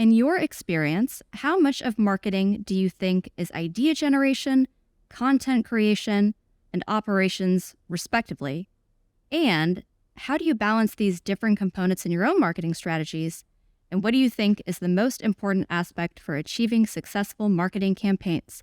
in your experience, how much of marketing do you think is idea generation, content creation, and operations, respectively? And how do you balance these different components in your own marketing strategies? And what do you think is the most important aspect for achieving successful marketing campaigns?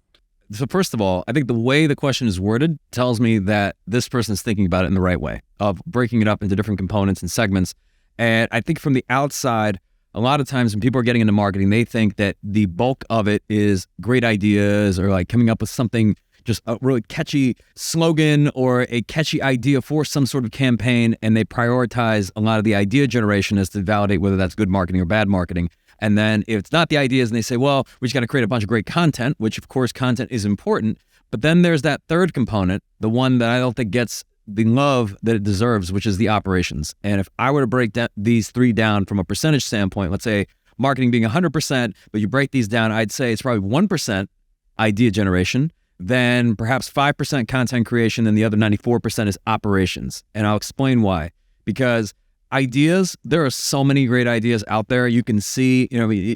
So first of all, I think the way the question is worded tells me that this person is thinking about it in the right way of breaking it up into different components and segments. And I think from the outside, a lot of times when people are getting into marketing, they think that the bulk of it is great ideas or like coming up with something, just a really catchy slogan or a catchy idea for some sort of campaign. And they prioritize a lot of the idea generation as to validate whether that's good marketing or bad marketing. And then if it's not the ideas and they say, well, we just got to create a bunch of great content, which of course content is important. But then there's that third component, the one that I don't think gets the love that it deserves, which is the operations. And if I were to break these three down from a percentage standpoint, let's say marketing being 100%, but you break these down, I'd say it's probably 1% idea generation, then perhaps 5% content creation, and the other 94% is operations. And I'll explain why. Because ideas, there are so many great ideas out there. You can see,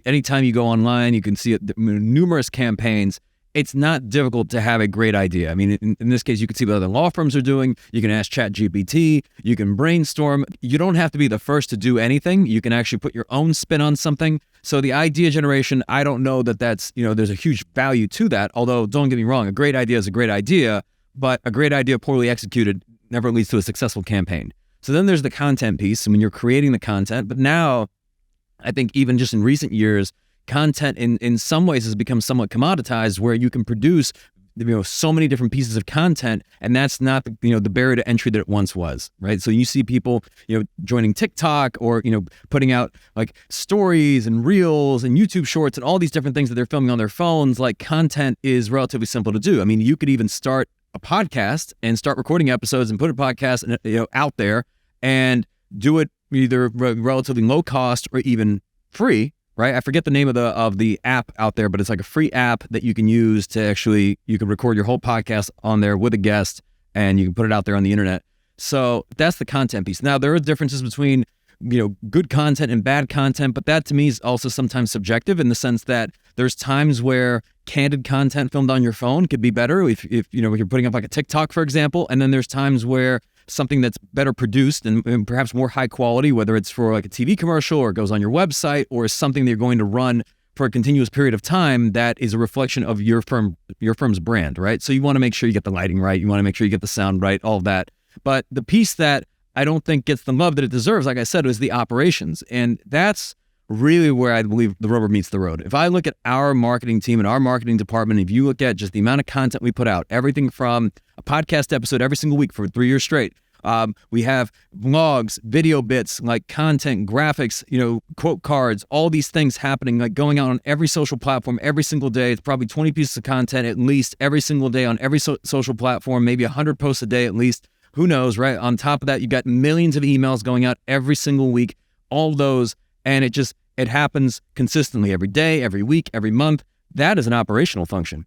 anytime you go online, you can see numerous campaigns. It's not difficult to have a great idea. I mean, in this case, you can see what other law firms are doing. You can ask ChatGPT. You can brainstorm. You don't have to be the first to do anything. You can actually put your own spin on something. So the idea generation, I don't know that that's, there's a huge value to that. Although, don't get me wrong, a great idea is a great idea, but a great idea poorly executed never leads to a successful campaign. So then there's the content piece, when you're creating the content. But now, I think even just in recent years, content in some ways has become somewhat commoditized where you can produce so many different pieces of content, and that's not the barrier to entry that it once was, right? So you see people joining TikTok or putting out like stories and reels and YouTube shorts and all these different things that they're filming on their phones. Like, content is relatively simple to do. I mean, you could even start a podcast and start recording episodes and put a podcast out there and do it either relatively low cost or even free. Right? I forget the name of the app out there, but it's like a free app that you can use to actually, you can record your whole podcast on there with a guest and you can put it out there on the internet. So that's the content piece. Now, there are differences between, good content and bad content, but that to me is also sometimes subjective in the sense that there's times where candid content filmed on your phone could be better if you're putting up like a TikTok, for example. And then there's times where something that's better produced and perhaps more high quality, whether it's for like a TV commercial or it goes on your website or is something that you're going to run for a continuous period of time, that is a reflection of your firm's brand, right? So you want to make sure you get the lighting right. You want to make sure you get the sound right, all of that. But the piece that I don't think gets the love that it deserves, like I said, is the operations. And that's really where I believe the rubber meets the road. If I look at our marketing team and our marketing department, if you look at just the amount of content we put out, everything from a podcast episode every single week for 3 years straight, we have vlogs, video bits, like content, graphics, quote cards, all these things happening, like going out on every social platform every single day. It's probably 20 pieces of content at least every single day on every social platform, maybe 100 posts a day at least. Who knows, right? On top of that, you got millions of emails going out every single week, all those, and it happens consistently every day, every week, every month. That is an operational function.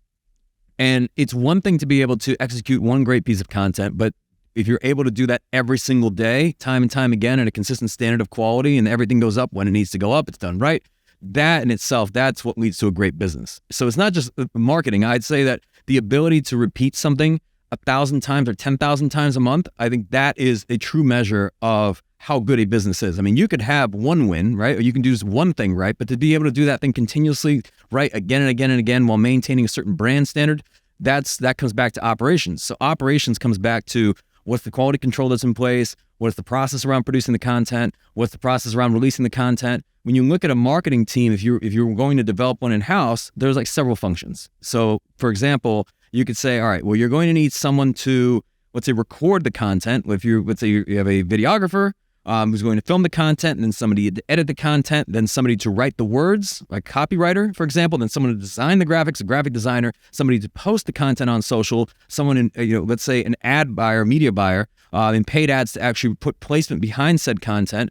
And it's one thing to be able to execute one great piece of content, but if you're able to do that every single day, time and time again, at a consistent standard of quality, and everything goes up when it needs to go up, it's done right, that in itself, that's what leads to a great business. So it's not just marketing. I'd say that the ability to repeat something 1,000 times or 10,000 times a month, I think that is a true measure of how good a business is. I mean, you could have one win, right? Or you can do just one thing right, but to be able to do that thing continuously, right, again and again and again while maintaining a certain brand standard, that comes back to operations. So operations comes back to what's the quality control that's in place, what's the process around producing the content, what's the process around releasing the content. When you look at a marketing team, if you're going to develop one in-house, there's like several functions. So for example, you could say, all right, well, you're going to need someone to, let's say, record the content. Let's say you have a videographer who's going to film the content, and then somebody to edit the content, then somebody to write the words, like copywriter, for example, then someone to design the graphics, a graphic designer, somebody to post the content on social, someone in, let's say an ad buyer, media buyer, in paid ads to actually put placement behind said content,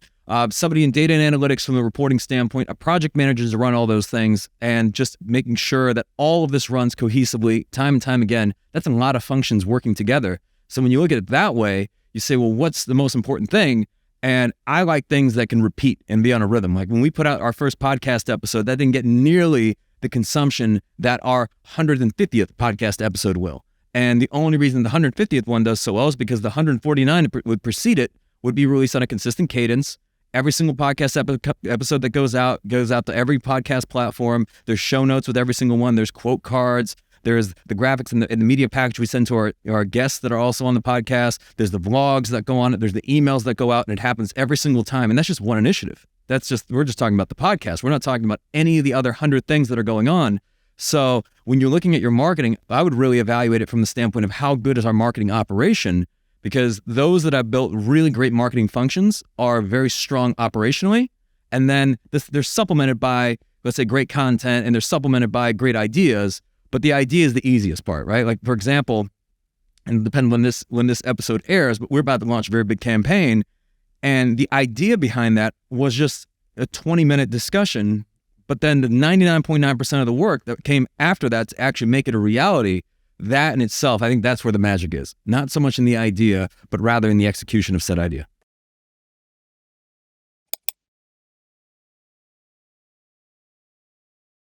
somebody in data and analytics from a reporting standpoint, a project manager to run all those things, and just making sure that all of this runs cohesively time and time again. That's a lot of functions working together. So when you look at it that way, you say, well, what's the most important thing? And I like things that can repeat and be on a rhythm. Like when we put out our first podcast episode, that didn't get nearly the consumption that our 150th podcast episode will. And the only reason the 150th one does so well is because the 149 would precede it would be released on a consistent cadence. Every single podcast episode that goes out to every podcast platform. There's show notes with every single one. There's quote cards. There's the graphics and the media package we send to our guests that are also on the podcast. There's the vlogs that go on it. There's the emails that go out, and it happens every single time. And that's just one initiative. We're just talking about the podcast. We're not talking about any of the other 100 things that are going on. So when you're looking at your marketing, I would really evaluate it from the standpoint of how good is our marketing operation, because those that have built really great marketing functions are very strong operationally. And then they're supplemented by, let's say, great content, and they're supplemented by great ideas. But the idea is the easiest part, right? Like, for example, and depending when this episode airs, but we're about to launch a very big campaign. And the idea behind that was just a 20-minute discussion. But then the 99.9% of the work that came after that to actually make it a reality, that in itself, I think that's where the magic is. Not so much in the idea, but rather in the execution of said idea.